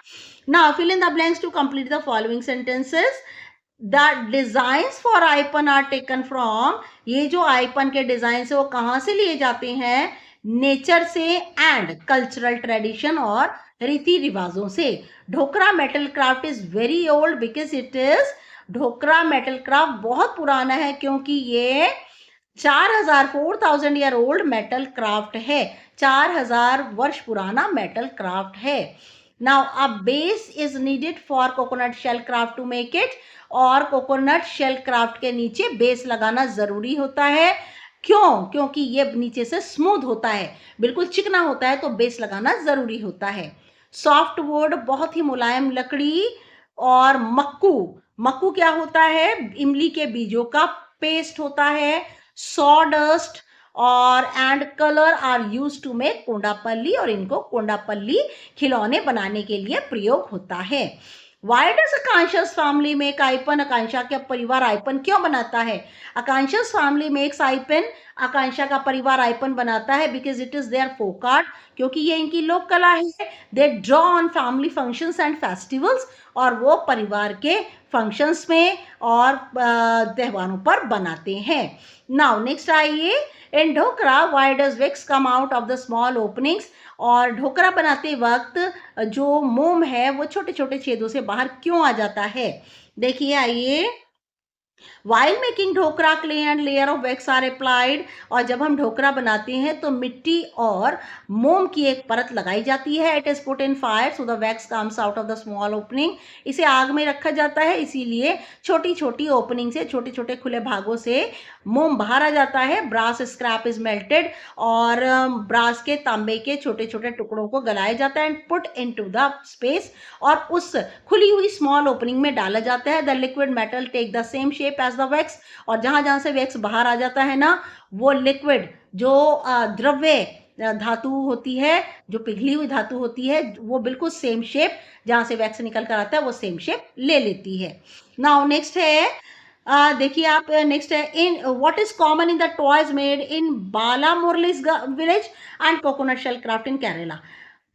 Now fill in the blanks to complete the following sentences. The designs for Aipan are taken from, ये जो आईपन के डिजाइन है वो कहाँ से लिए जाते हैं? नेचर से एंड कल्चरल ट्रेडिशन और रीति रिवाजों से। Dhokra metal craft is very old because it is, Dhokra metal craft बहुत पुराना है क्योंकि ये 4000 ईयर ओल्ड मेटल क्राफ्ट है, 4000 वर्ष पुराना मेटल क्राफ्ट है। Now a base is needed for coconut shell craft to make it, और कोकोनट शेल क्राफ्ट के नीचे बेस लगाना जरूरी होता है। क्यों? क्योंकि ये नीचे से स्मूथ होता है, बिल्कुल चिकना होता है, तो बेस लगाना जरूरी होता है। सॉफ्ट वुड बहुत ही मुलायम लकड़ी, और मक्कू, मक्कू क्या होता है? इमली के बीजों का पेस्ट होता है। सॉडस्ट और and colour are used to make Kondapalli, और इनको कोंडापल्ली खिलौने बनाने के लिए प्रयोग होता है। Why does Akansha's family make आईपन? आकांक्षा का परिवार आईपन क्यों बनाता है? Akansha's family makes आईपन, आकांक्षा का परिवार आईपन बनाता है because it is their folk art, क्योंकि ये इनकी लोक कला है। They draw on family functions and festivals, और वो परिवार के फंक्शंस में और त्योहारों पर बनाते हैं। नाउ नेक्स्ट आइए, in Dhokra why does wicks come out of the small openings, और ढोकरा बनाते वक्त जो मोम है वो छोटे छोटे छेदों से बाहर क्यों आ जाता है? देखिए आइए, While making Dhokra clay and layer of wax are applied, और जब हम ढोकरा बनाते हैं तो मिट्टी और मोम की एक परत लगाई जाती है। It is put in fire so the wax comes out of the small opening, इसे आग में रखा जाता है, इसीलिए छोटी छोटी ओपनिंग से, छोटे छोटे खुले भागों से मोम बाहर आ जाता है। ब्रास स्क्रैप इज मेल्टेड, और ब्रास के तांबे के छोटे छोटे टुकड़ों को गलाया जाता है, and put into the space, और उस खुली हुई स्मॉल ओपनिंग में डाला जाता है। The liquid metal take the same shape as the wax, और जहां जहां से वैक्स बाहर आ जाता है ना, वो लिक्विड जो द्रव्य धातु होती है, जो पिघली हुई धातु होती है, वो बिल्कुल सेम शेप, जहां से वैक्स निकल कर आता है वो सेम शेप ले लेती है। नाउ नेक्स्ट है, देखिए आप, नेक्स्ट है, in what is common in the toys made in Bala Murali's village and coconut shell craft in Kerala.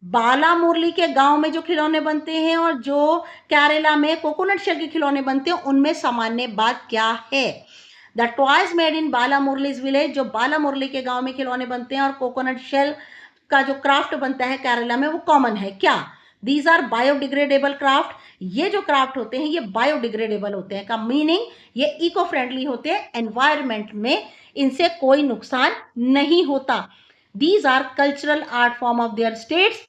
Bala Murali के गांव में जो खिलौने बनते हैं और जो केरला में कोकोनट शेल के खिलौने बनते हैं, उनमें सामान्य बात क्या है? The toys made in Bala Murali's village, जो बाला मुरली के गांव में खिलौने बनते हैं और कोकोनट शेल का जो क्राफ्ट बनता है केरला में, वो कॉमन है क्या? दीज आर बायोडिग्रेडेबल क्राफ्ट, ये जो क्राफ्ट होते हैं ये बायोडिग्रेडेबल होते हैं, का मीनिंग ये इको फ्रेंडली होते हैं, एनवायरमेंट में इनसे कोई नुकसान नहीं होता। These are cultural art form of their states,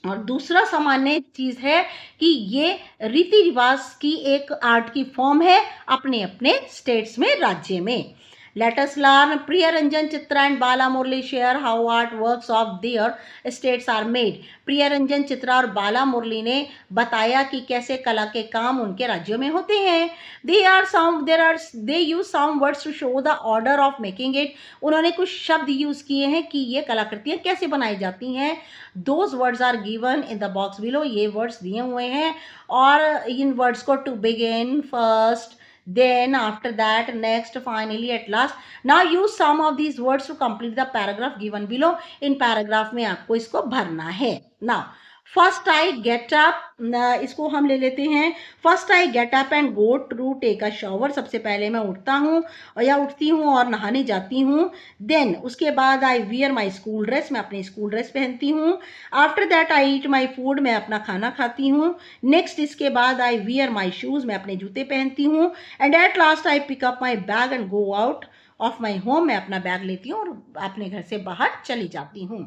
और दूसरा सामान्य चीज है कि ये रीति रिवाज की एक आर्ट की फॉर्म है अपने अपने स्टेट्स में, राज्य में। Let us learn. Priya Ranjan, Chitra and Bala Murli share how art works of their states are made. प्रिया रंजन, चित्रा और बाला मुरली ने बताया कि कैसे कला के काम उनके राज्यों में होते हैं। They use some words to show the order of making it. उन्होंने कुछ शब्द यूज किए हैं कि ये कलाकृतियां कैसे बनाई जाती हैं। Those words are given in the box below. ये वर्ड्स दिए हुए हैं, और इन वर्ड्स को to begin, first, then, after that, next, finally, at last. Now use some of these words to complete the paragraph given below. इन paragraph में आपको इसको भरना है। Now first I get up, इसको हम ले लेते हैं। First I get up and go to take a shower, सबसे पहले मैं उठता हूँ या उठती हूँ और नहाने जाती हूँ। देन उसके बाद I wear my school dress, मैं अपनी स्कूल ड्रेस पहनती हूँ। After that I eat my food, मैं अपना खाना खाती हूँ। नेक्स्ट इसके बाद आई वियर माई शूज़, मैं अपने जूते पहनती हूँ। And at last I pick up my bag and go out of my home, मैं अपना बैग लेती हूँ और अपने घर से बाहर चली जाती हूँ।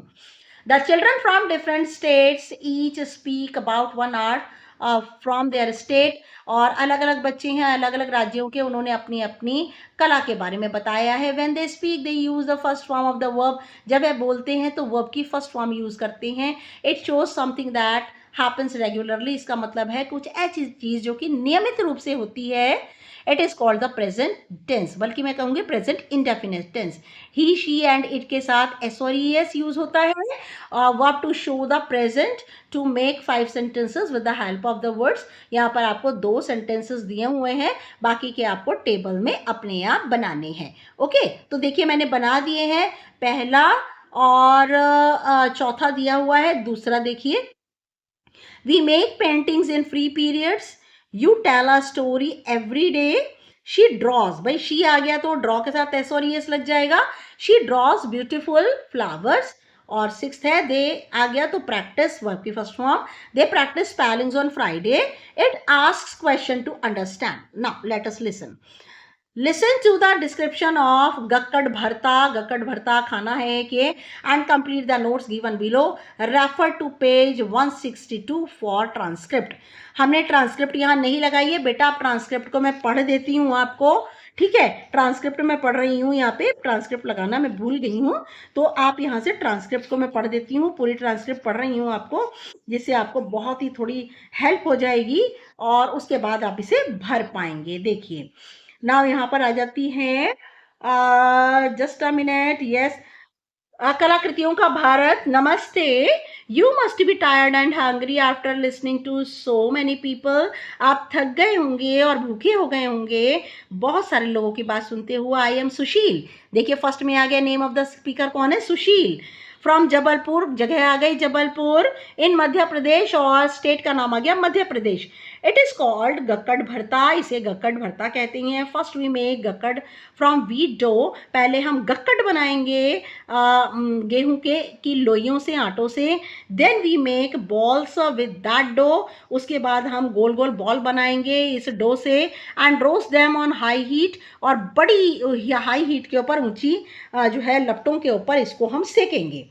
The children from different states each speak about one art from their state, और अलग अलग बच्चे हैं अलग अलग राज्यों के, उन्होंने अपनी अपनी कला के बारे में बताया है। When they speak they use the first form of the verb, जब वे बोलते हैं तो verb की फर्स्ट फॉर्म यूज करते हैं। It shows something that happens regularly, इसका मतलब है कुछ ऐसी चीज जो कि नियमित रूप से होती है। It is called the present tense, बल्कि मैं कहूँगी present indefinite tense. He she and it के साथ एस और ई एस यूज होता है verb to show the present to make 5 sentences with the help of the words. यहाँ पर आपको 2 सेंटेंसेस दिए हुए हैं, बाकी के आपको टेबल में अपने आप बनाने हैं। ओके, तो देखिए मैंने बना दिए हैं, पहला और चौथा दिया हुआ है। दूसरा देखिए, we make paintings in free periods, you tell a story every day, she draws, भाई शी आ गया तो ड्रॉ के साथ एस और एस लग जाएगा, शी ड्रॉज ब्यूटिफुल फ्लावर्स। और सिक्स्थ है, दे आ गया तो प्रैक्टिस, वर्ब की first form, they practice spellings on Friday, it asks question to understand. Now let us listen. Listen to the description of gakkad bharta, gakkad भरता खाना है कि, and complete the notes given below. Refer to page 162 for transcript. हमने transcript यहाँ नहीं लगाई है बेटा, आप ट्रांसक्रिप्ट को मैं पढ़ देती हूँ आपको, ठीक है। ट्रांसक्रिप्ट मैं पढ़ रही हूँ, यहाँ पे ट्रांसक्रिप्ट लगाना मैं भूल गई हूँ, तो आप यहाँ से ट्रांसक्रिप्ट को मैं पढ़ देती हूँ, पूरी ट्रांसक्रिप्ट पढ़ रही हूँ आपको, जिससे आपको बहुत ही थोड़ी हेल्प हो जाएगी और उसके बाद आप इसे भर पाएंगे। देखिए नाउ यहाँ पर आ जाती है, जस्ट अ मिनट, यस, कलाकृतियों का भारत। नमस्ते, you must be tired and hungry after listening to so many people. आप थक गए होंगे और भूखे हो गए होंगे बहुत सारे लोगों की बात सुनते हुए। आई एम सुशील, देखिए फर्स्ट में आ गया, नेम ऑफ द स्पीकर कौन है, सुशील, फ्रॉम जबलपुर, जगह आ गई जबलपुर, इन मध्य प्रदेश, और स्टेट का नाम आ गया Madhya Pradesh. It is called gakkad bharta, इसे गक्कड़ भरता कहते हैं। First we make gakkad from wheat dough, पहले हम गक्कड़ बनाएंगे गेहूं के की लोइयों से, आटों से। Then we make balls with that dough, उसके बाद हम गोल गोल बॉल बनाएंगे इस डो से, and roast them on high heat, और बड़ी हाई हीट के ऊपर, ऊंची जो है लपटों के ऊपर इसको हम सेकेंगे।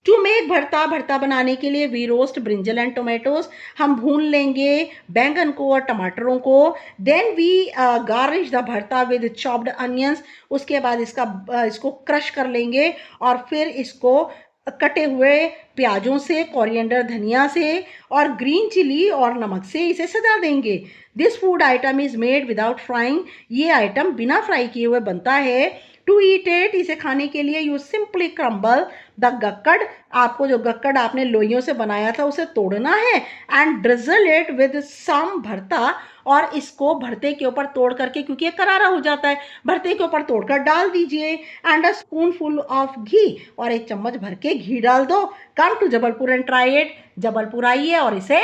टू मेक भरता, भरता बनाने के लिए we roast brinjal and tomatoes, हम भून लेंगे बैंगन को और टमाटरों को। Then we garnish the bharta with chopped onions, उसके बाद इसको क्रश कर लेंगे और फिर इसको कटे हुए प्याजों से, कोरिएंडर धनिया से और ग्रीन चिली और नमक से इसे सजा देंगे। This food item is made without frying, ये आइटम बिना फ्राई किए हुए बनता है। टू ईट इट, इसे खाने के लिए यू सिंपली क्रम्बल द गक्कड़, आपको जो गक्कड़ आपने लोइयों से बनाया था उसे तोड़ना है, and drizzle it with some bharta, और इसको भरते के ऊपर तोड़ करके, क्योंकि ये करारा हो जाता है, भरते के ऊपर तोड़कर डाल दीजिए। And a spoonful of ghee, और एक चम्मच भर के घी डाल दो। Come to Jabalpur and try it, Jabalpur आइए और इसे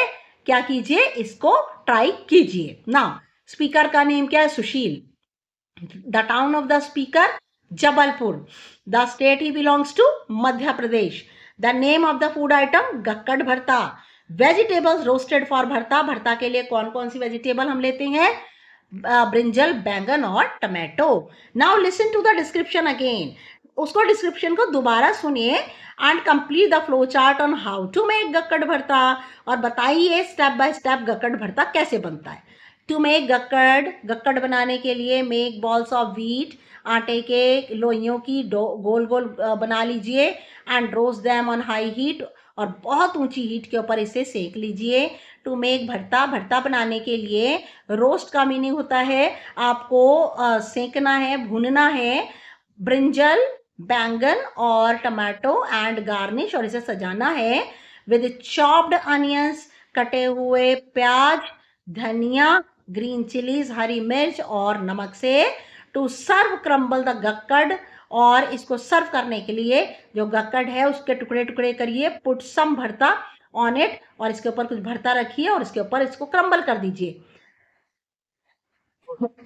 क्या कीजिए, इसको ट्राई कीजिए। नाउ स्पीकर का नेम क्या है, Sushil, the town of the speaker Jabalpur, the state he belongs to Madhya Pradesh, the name of the food item gakkad bharta, vegetables roasted for भरता, भरता के लिए कौन कौन सी वेजिटेबल हम लेते हैं, ब्रिंजल, बैंगन और tomato. Now listen to the description again, उसको डिस्क्रिप्शन को दोबारा सुनिए, and complete the flow chart on how to make gakkad bharta, और बताइए स्टेप बाय स्टेप गक्कड़ भरता कैसे बनता है। टू मेक गक्कड़, गक्कड़ बनाने के लिए मेक बॉल्स ऑफ व्हीट, आटे के लोइयों की गोल गोल बना लीजिए, and roast them on high heat, और बहुत ऊंची हीट के ऊपर इसे सेक लीजिए। टू मेक भरता, भरता बनाने के लिए रोस्ट का मीनिंग होता है आपको सेकना है, भूनना है, ब्रिंजल, बैंगन और टमाटो, एंड गार्निश, और इसे सजाना है विद चॉप्ड अनियंस, कटे हुए प्याज, धनिया, ग्रीन चिलीज, हरी मिर्च और नमक से। टू सर्व क्रम्बल द गक्कड़, और इसको सर्व करने के लिए जो गक्कड़ है उसके टुकड़े टुकड़े करिए। पुट सम भरता ऑन इट, और इसके ऊपर कुछ भरता रखिए और इसके ऊपर इसको क्रम्बल कर दीजिए।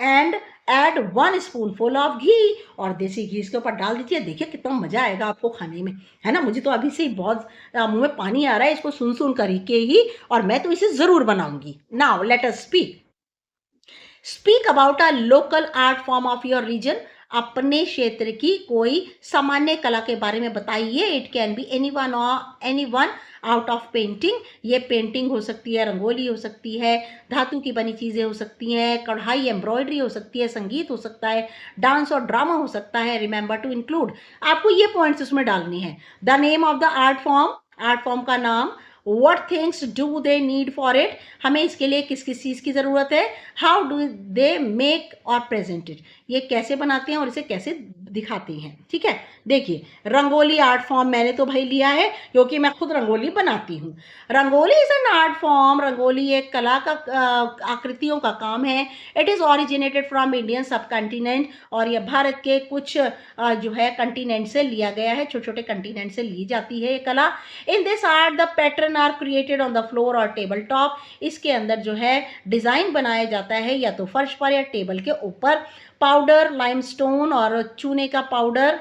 And add 1 spoonful of ghee, और देसी घी इसके ऊपर डाल दीजिए। देखिए कितना मजा आएगा आपको खाने में, है ना। मुझे तो अभी से ही बहुत मुंह में पानी आ रहा है इसको सुन करके ही, और मैं तो इसे जरूर बनाऊंगी। Now let us speak about a local art form of your region, अपने क्षेत्र की कोई सामान्य कला के बारे में बताइए। It can be anyone out of painting, ये पेंटिंग हो सकती है, रंगोली हो सकती है, धातु की बनी चीज़ें हो सकती हैं, कढ़ाई एम्ब्रॉयडरी हो सकती है, संगीत हो सकता है, डांस और ड्रामा हो सकता है। रिमेंबर टू इंक्लूड, आपको ये पॉइंट्स उसमें डालनी है। The name of the art form, art form का नाम, what things do they need for it, हमें इसके लिए किस किस चीज़ की ज़रूरत है, हाउ डू दे मेक और प्रेजेंट इट, ये कैसे बनाते हैं और इसे कैसे दिखाते हैं। ठीक है, देखिए रंगोली आर्ट फॉर्म मैंने तो भाई लिया है क्योंकि मैं खुद रंगोली बनाती हूँ। Rangoli is an art form, rangoli एक कला का आकृतियों का काम है। It is originated from Indian सब कंटिनेंट, और यह भारत के कुछ जो है कंटिनेंट से लिया गया है, छोटे छोटे कंटिनेंट से ली जाती है ये कला। In this art the pattern are created on the floor और टेबल टॉप, इसके अंदर जो है डिज़ाइन बनाया जाता है या तो फर्श पर या टेबल के ऊपर। पाउडर लाइमस्टोन और चूने का पाउडर,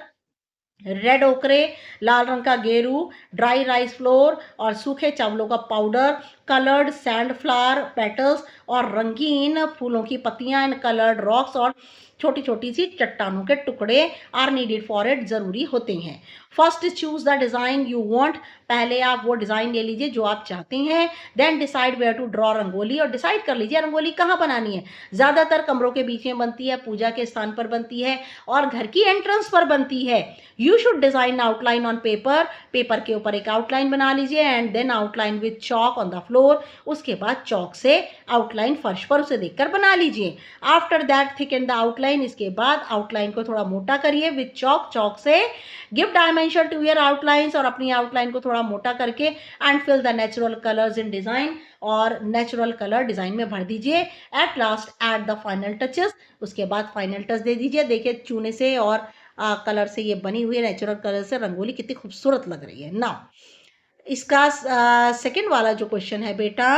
रेड ओकरे, लाल रंग का गेरू, ड्राई राइस फ्लोर और सूखे चावलों का powder, coloured sand flower petals और रंगीन फूलों की पत्तियां एंड कलर्ड रॉक्स और छोटी छोटी सी चट्टानों के टुकड़े आर नीडेड फॉर इट, ज़रूरी होते हैं। First choose the design you want, पहले आप वो डिज़ाइन ले लीजिए जो आप चाहते हैं। Then decide where to draw rangoli, और डिसाइड कर लीजिए रंगोली कहाँ बनानी है। ज़्यादातर कमरों के बीच में बनती है, पूजा के स्थान पर बनती है और घर की एंट्रेंस पर बनती है। You should design outline on paper, paper के ऊपर एक आउटलाइन बना लीजिए and then outline with chalk on the floor, उसके बाद चॉक से आउटलाइन फर्श पर उसे देखकर बना लीजिए। After that thicken the outline, इसके बाद आउटलाइन को थोड़ा मोटा करिए विथ चॉक, चॉक से give dimension to your outlines, और अपनी आउटलाइन को थोड़ा मोटा करके and fill the natural colours in design, और नेचुरल कलर डिज़ाइन में भर दीजिए। At last at the final touches, उसके बाद फाइनल टच दे दीजिए। देखिए चूने से और कलर से ये बनी हुई नेचुरल कलर से रंगोली कितनी खूबसूरत लग रही है ना। इसका सेकंड वाला जो क्वेश्चन है बेटा,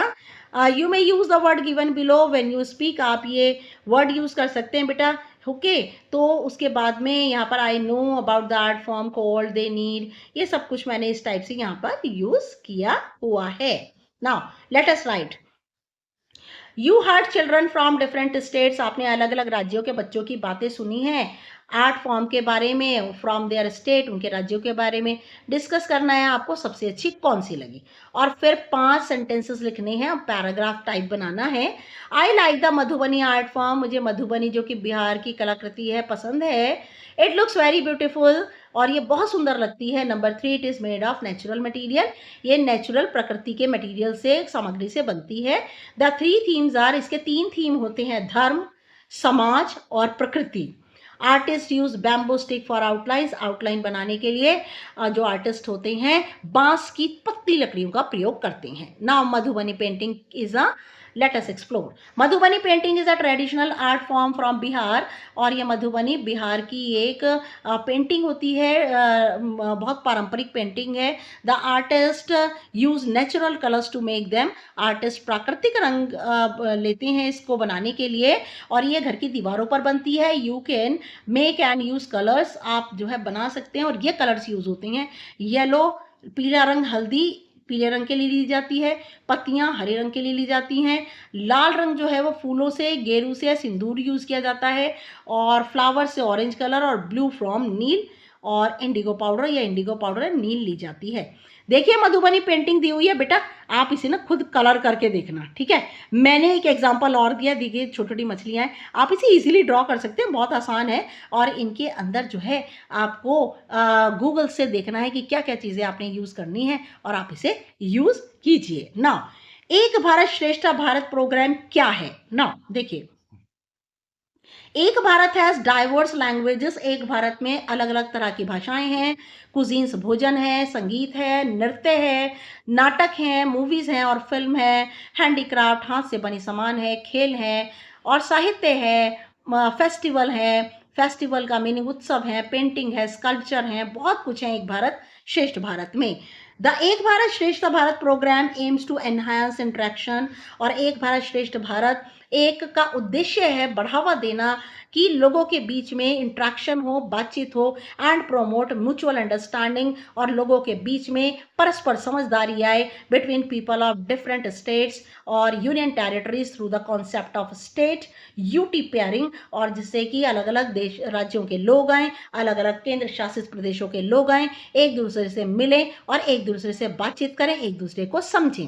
you may use the word given below when you speak, आप ये वर्ड यूज़ कर सकते हैं बेटा। ओके, तो उसके बाद में यहाँ पर I know about the art form called they need, ये सब कुछ मैंने इस टाइप से यहाँ पर यूज़ किया हुआ है। Now let us right, you heard children from different states, आपने अलग अलग राज्यों के बच्चों की बातें सुनी हैं आर्ट फॉर्म के बारे में, फ्रॉम देयर स्टेट, उनके राज्यों के बारे में डिस्कस करना है आपको सबसे अच्छी कौन सी लगी, और फिर 5 सेंटेंसेस लिखने हैं, पैराग्राफ टाइप बनाना है। I like the Madhubani art form, मुझे मधुबनी जो कि बिहार की कलाकृति है पसंद है। इट लुक्स वेरी ब्यूटीफुल, और ये बहुत सुंदर लगती है। Number 3, it is made of natural material, ये नेचुरल प्रकृति के मटेरियल से, सामग्री से बनती है। द 3 थीम्स आर, इसके 3 थीम होते हैं, धर्म, समाज और प्रकृति। Artist use bamboo stick for outlines, outline बनाने के लिए जो आर्टिस्ट होते हैं बांस की पतली लकड़ियों का प्रयोग करते हैं। Now Madhubani painting is a, let us explore. Madhubani painting is a traditional art form from Bihar, और ये मधुबनी बिहार की एक पेंटिंग होती है, बहुत पारंपरिक पेंटिंग है। The artist use natural colours to make them, artist प्राकृतिक रंग लेते हैं इसको बनाने के लिए, और ये घर की दीवारों पर बनती है। You can make and use colours, आप जो है बना सकते हैं, और ये कलर्स यूज होते हैं, येलो, पीला रंग, हल्दी पीले रंग के लिए ली जाती है, पत्तियां हरे रंग के लिए ली जाती हैं, लाल रंग जो है वो फूलों से, गेरू से, सिंदूर यूज किया जाता है, और फ्लावर से ऑरेंज कलर, और ब्लू फ्रॉम नील, और इंडिगो पाउडर या इंडिगो पाउडर नील ली जाती है। देखिए मधुबनी पेंटिंग दी हुई है बेटा, आप इसे ना खुद कलर करके देखना, ठीक है। मैंने एक एग्जांपल और दिया, देखिए छोटी छोटी मछलियाँ हैं, आप इसे इजीली ड्रॉ कर सकते हैं, बहुत आसान है। और इनके अंदर जो है आपको गूगल से देखना है कि क्या क्या चीज़ें आपने यूज़ करनी है, और आप इसे यूज़ कीजिए ना। एक भारत श्रेष्ठ भारत प्रोग्राम क्या है ना, देखिए एक भारत हैज़ डाइवर्स लैंग्वेजेस, एक भारत में अलग अलग तरह की भाषाएं हैं, कुजीन्स भोजन है, संगीत है, नृत्य है, नाटक हैं, मूवीज़ हैं और फिल्म है, हैंडीक्राफ्ट हाथ से बनी सामान है, खेल है और साहित्य है, फेस्टिवल है, फेस्टिवल का मीनिंग उत्सव है, पेंटिंग है, स्कल्पचर है, बहुत कुछ है एक भारत श्रेष्ठ भारत में। The Ek Bharat Shreshtha Bharat program aims to enhance interaction, और एक भारत श्रेष्ठ भारत एक का उद्देश्य है बढ़ावा देना कि लोगों के बीच में इंट्रैक्शन हो, बातचीत हो, एंड प्रोमोट म्यूचुअल अंडरस्टैंडिंग, और लोगों के बीच में परस्पर समझदारी आए between people of different states और union territories through the concept of state UT pairing, और जिससे कि अलग अलग देश राज्यों के लोग आएँ, अलग अलग केंद्र शासित प्रदेशों के लोग आएँ, एक दूसरे से मिलें और एक दूसरे से बातचीत करें, एक दूसरे को समझें।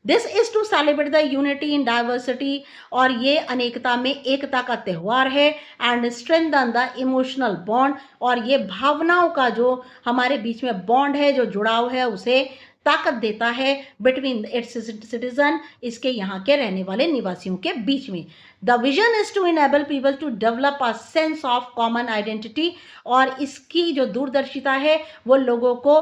This is to celebrate the unity in diversity, और ये अनेकता में एकता का त्यौहार है, and strengthen the emotional bond, और ये भावनाओं का जो हमारे बीच में बॉन्ड है, जो जुड़ाव है, उसे ताकत देता है बिटवीन इट्स सिटीजन, इसके यहाँ के रहने वाले निवासियों के बीच में। The vision is to enable people to develop a sense of common identity, और इसकी जो दूरदर्शिता है वो लोगों को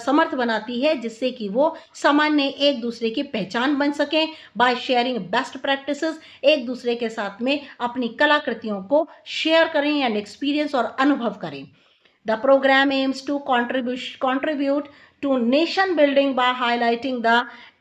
समर्थ बनाती है जिससे कि वो सामान्य एक दूसरे की पहचान बन सकें। बाय शेयरिंग बेस्ट प्रैक्टिसेस, एक दूसरे के साथ में अपनी कलाकृतियों को शेयर करें एंड एक्सपीरियंस और अनुभव करें। The program aims to contribute to nation building by highlighting the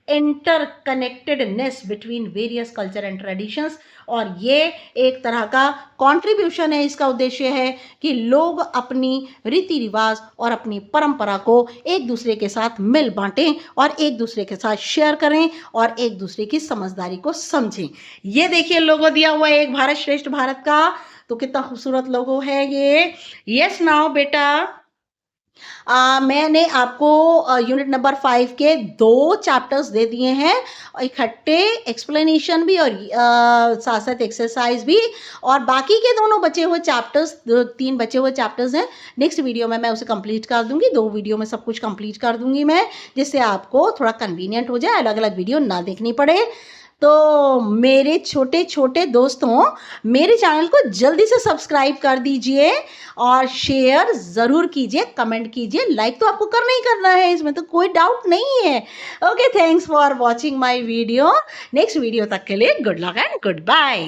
interconnectedness between various culture and traditions, और ये एक तरह का कंट्रीब्यूशन है। इसका उद्देश्य है कि लोग अपनी रीति रिवाज और अपनी परंपरा को एक दूसरे के साथ मिल बांटें और एक दूसरे के साथ शेयर करें और एक दूसरे की समझदारी को समझें। ये देखिए लोगो दिया हुआ है एक भारत श्रेष्ठ भारत का, तो कितना खूबसूरत लोगो है ये। यस नाउ बेटा, मैंने आपको यूनिट नंबर 5 के 2 चैप्टर्स दे दिए हैं, इकट्ठे एक्सप्लेनेशन भी और साथ साथ एक्सरसाइज भी, और बाकी के दोनों बचे हुए चैप्टर्स, 3 बचे हुए चैप्टर्स हैं, नेक्स्ट वीडियो में मैं उसे कंप्लीट कर दूंगी। 2 वीडियो में सब कुछ कंप्लीट कर दूंगी मैं, जिससे आपको थोड़ा कन्वीनियंट हो जाए, अलग अलग वीडियो ना देखनी पड़े। तो मेरे छोटे छोटे दोस्तों, मेरे चैनल को जल्दी से सब्सक्राइब कर दीजिए और शेयर ज़रूर कीजिए, कमेंट कीजिए, लाइक तो आपको करना ही करना है, इसमें तो कोई डाउट नहीं है। Okay, thanks for watching my video. Next video तक के लिए good luck and good bye.